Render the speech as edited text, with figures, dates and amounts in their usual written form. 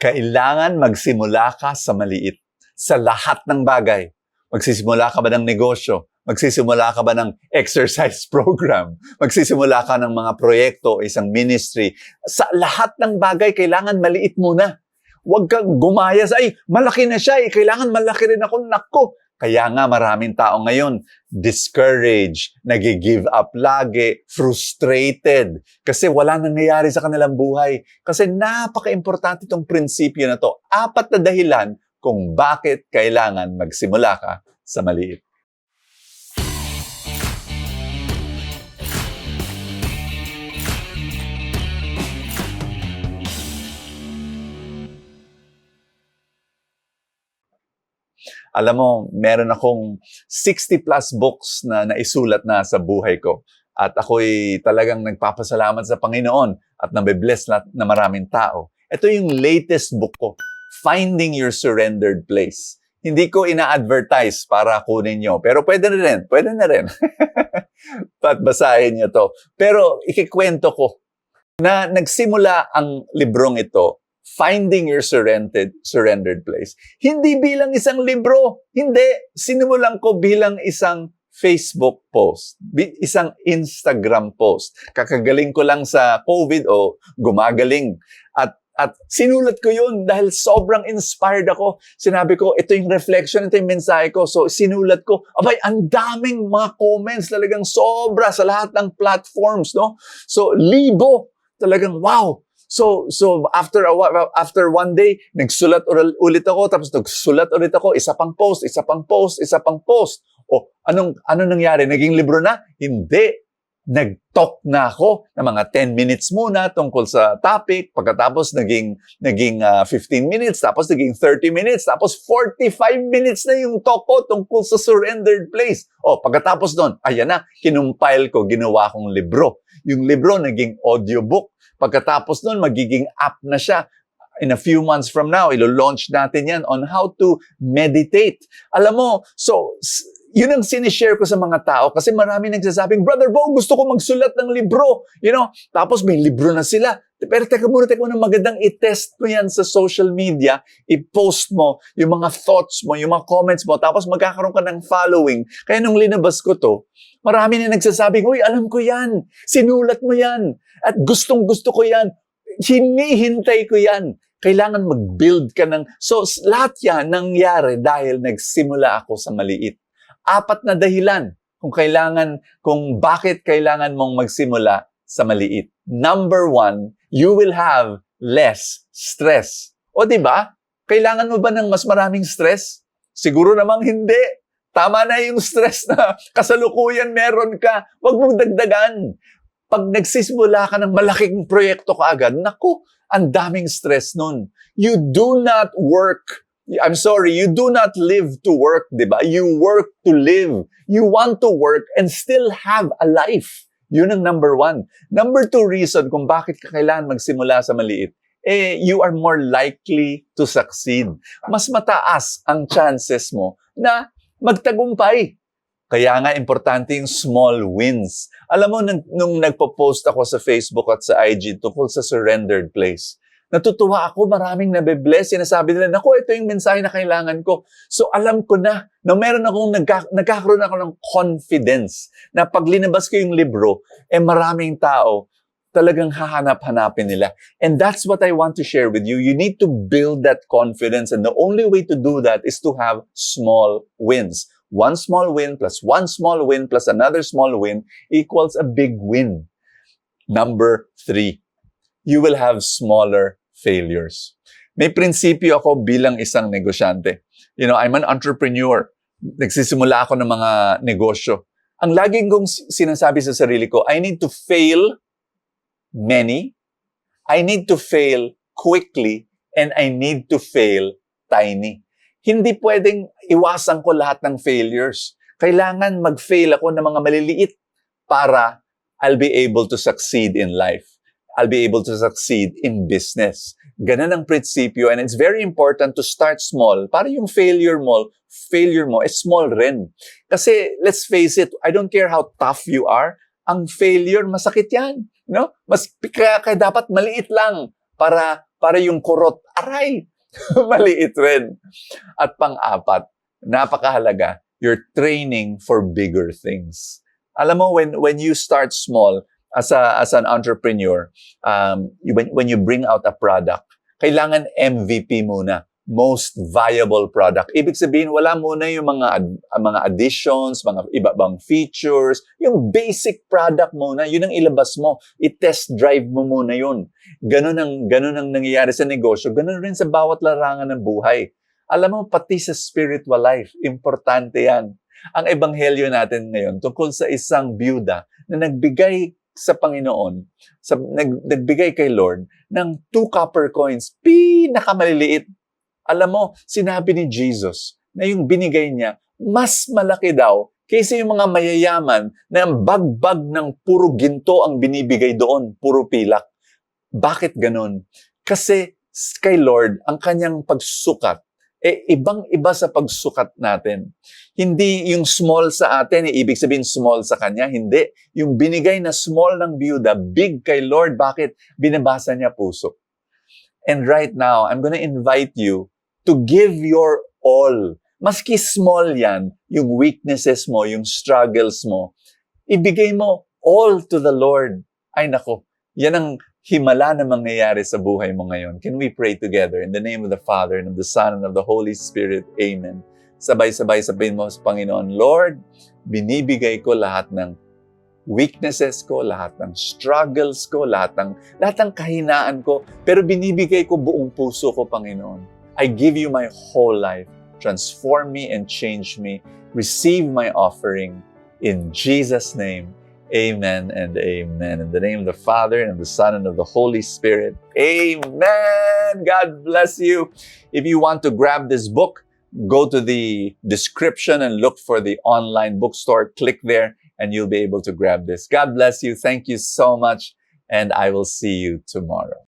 Kailangan magsimula ka sa maliit. Sa lahat ng bagay. Magsisimula ka ba ng negosyo? Magsisimula ka ba ng exercise program? Magsisimula ka ng mga proyekto, isang ministry? Sa lahat ng bagay, kailangan maliit muna. Huwag kang gumaya sa, ay, malaki na siya, kailangan malaki rin ako. Nako! Kaya nga maraming tao ngayon, discouraged, nag-give up lagi, frustrated, kasi wala nangyayari sa kanilang buhay. Kasi napaka-importante itong prinsipyo na to. 4 na dahilan kung bakit kailangan magsimula ka sa maliit. Alam mo, meron akong 60 plus books na naisulat na sa buhay ko. At ako'y talagang nagpapasalamat sa Panginoon at nabibless na maraming tao. Ito yung latest book ko, Finding Your Surrendered Place. Hindi ko ina-advertise para kunin nyo, pero pwede na rin. At basahin nyo to. Pero ikikwento ko na nagsimula ang librong ito, Finding Your Surrendered Place. Hindi bilang isang libro. Hindi. Sinimulan ko bilang isang Facebook post. Isang Instagram post. Kakagaling ko lang sa COVID o gumagaling. At sinulat ko yun dahil sobrang inspired ako. Sinabi ko, ito yung reflection, ito yung mensahe ko. So sinulat ko, abay, ang daming mga comments, talagang sobra sa lahat ng platforms, no? So, libo. Talagang, wow! So after one day, nagsulat ulit ako, tapos nagsulat ulit ako, isa pang post. O, anong nangyari? Naging libro na? Hindi. Nag-talk na ako ng mga 10 minutes muna tungkol sa topic, pagkatapos naging 15 minutes, tapos naging 30 minutes, tapos 45 minutes na yung talk ko tungkol sa surrendered place. O, pagkatapos doon, ayan na, kinumpile ko, ginawa kong libro. Yung libro naging audiobook. Pagkatapos nun, magiging app na siya. In a few months from now, ilo-launch natin yan on how to meditate. Alam mo, so, yun ang sinishare ko sa mga tao kasi marami nagsasabing, Brother Bo, gusto ko magsulat ng libro. You know, tapos may libro na sila. Pero teka muna, magandang i-test mo yan sa social media, i-post mo yung mga thoughts mo, yung mga comments mo, tapos magkakaroon ka ng following. Kaya nung linabas ko to, marami na nagsasabing, uy, alam ko yan, sinulat mo yan, at gustong-gusto ko yan, hinihintay ko yan. Kailangan mag-build ka ng... So, lahat yan nangyari dahil nagsimula ako sa maliit. 4 na dahilan kung bakit kailangan mong magsimula sa maliit. Number 1, you will have less stress. O diba? Kailangan mo ba ng mas maraming stress? Siguro namang hindi. Tama na yung stress na kasalukuyan meron ka. Huwag mong dagdagan. Pag nagsisimula ka ng malaking proyekto ka agad, naku, ang daming stress nun. You do not work. You do not live to work, diba? You work to live. You want to work and still have a life. Yun ang number 1. Number 2 reason kung bakit ka kailangan magsimula sa maliit, you are more likely to succeed. Mas mataas ang chances mo na magtagumpay. Kaya nga, importante yung small wins. Alam mo, nung nagpo-post ako sa Facebook at sa IG tungkol sa surrendered place, natutuwa ako, maraming nabibless. Sinasabi nila, naku, ito yung mensahe na kailangan ko. So, alam ko na meron akong nagkakaroon ako ng confidence na pag linabas ko yung libro, maraming tao talagang hahanap-hanapin nila. And that's what I want to share with you. You need to build that confidence. And the only way to do that is to have small wins. One small win plus one small win plus another small win equals a big win. Number 3, you will have smaller failures. May prinsipyo ako bilang isang negosyante. You know, I'm an entrepreneur. Nagsisimula ako ng mga negosyo. Ang laging kong sinasabi sa sarili ko, I need to fail many, I need to fail quickly, and I need to fail tiny. Hindi pwedeng iwasan ko lahat ng failures. Kailangan mag-fail ako ng mga maliliit para I'll be able to succeed in life. I'll be able to succeed in business. Ganun ang prinsipyo, and it's very important to start small para yung failure mo is small rin. Kasi let's face it, I don't care how tough you are, ang failure masakit yan. No? Kaya dapat maliit lang para yung kurot, aray, maliit rin. At pang-apat, napakahalaga, you're training for bigger things. Alam mo, when you start small, as an entrepreneur, when you bring out a product, kailangan MVP muna. Most viable product. Ibig sabihin, wala muna yung mga additions, mga iba bang features. Yung basic product muna, yun ang ilabas mo. I-test drive mo muna yun. Ganun ang nangyayari sa negosyo. Ganun rin sa bawat larangan ng buhay. Alam mo, pati sa spiritual life, importante yan. Ang ebanghelyo natin ngayon tungkol sa isang byuda na nagbigay sa Panginoon, nagbigay kay Lord ng 2 copper coins, pinakamaliliit. Alam mo, sinabi ni Jesus na yung binigay niya, mas malaki daw kaysa yung mga mayayaman na ang bagbag ng puro ginto ang binibigay doon, puro pilak. Bakit ganun? Kasi kay Lord, ang kanyang pagsukat, ibang-iba sa pagsukat natin. Hindi yung small sa atin, ibig sabihin small sa kanya. Hindi. Yung binigay na small ng byuda, big kay Lord. Bakit? Binabasa niya puso. And right now, I'm gonna invite you to give your all. Maski small yan, yung weaknesses mo, yung struggles mo, ibigay mo all to the Lord. Ay nako, yan ang himala na mangyayari sa buhay mo ngayon. Can we pray together in the name of the Father and of the Son and of the Holy Spirit? Amen. Sabay-sabay sabihin mo sa Panginoon, Lord, binibigay ko lahat ng weaknesses ko, lahat ng struggles ko, lahat ng kahinaan ko, pero binibigay ko buong puso ko, Panginoon. I give you my whole life. Transform me and change me. Receive my offering. In Jesus' name, amen and amen. In the name of the Father and of the Son and of the Holy Spirit, amen. God bless you. If you want to grab this book, go to the description and look for the online bookstore. Click there and you'll be able to grab this. God bless you. Thank you so much. And I will see you tomorrow.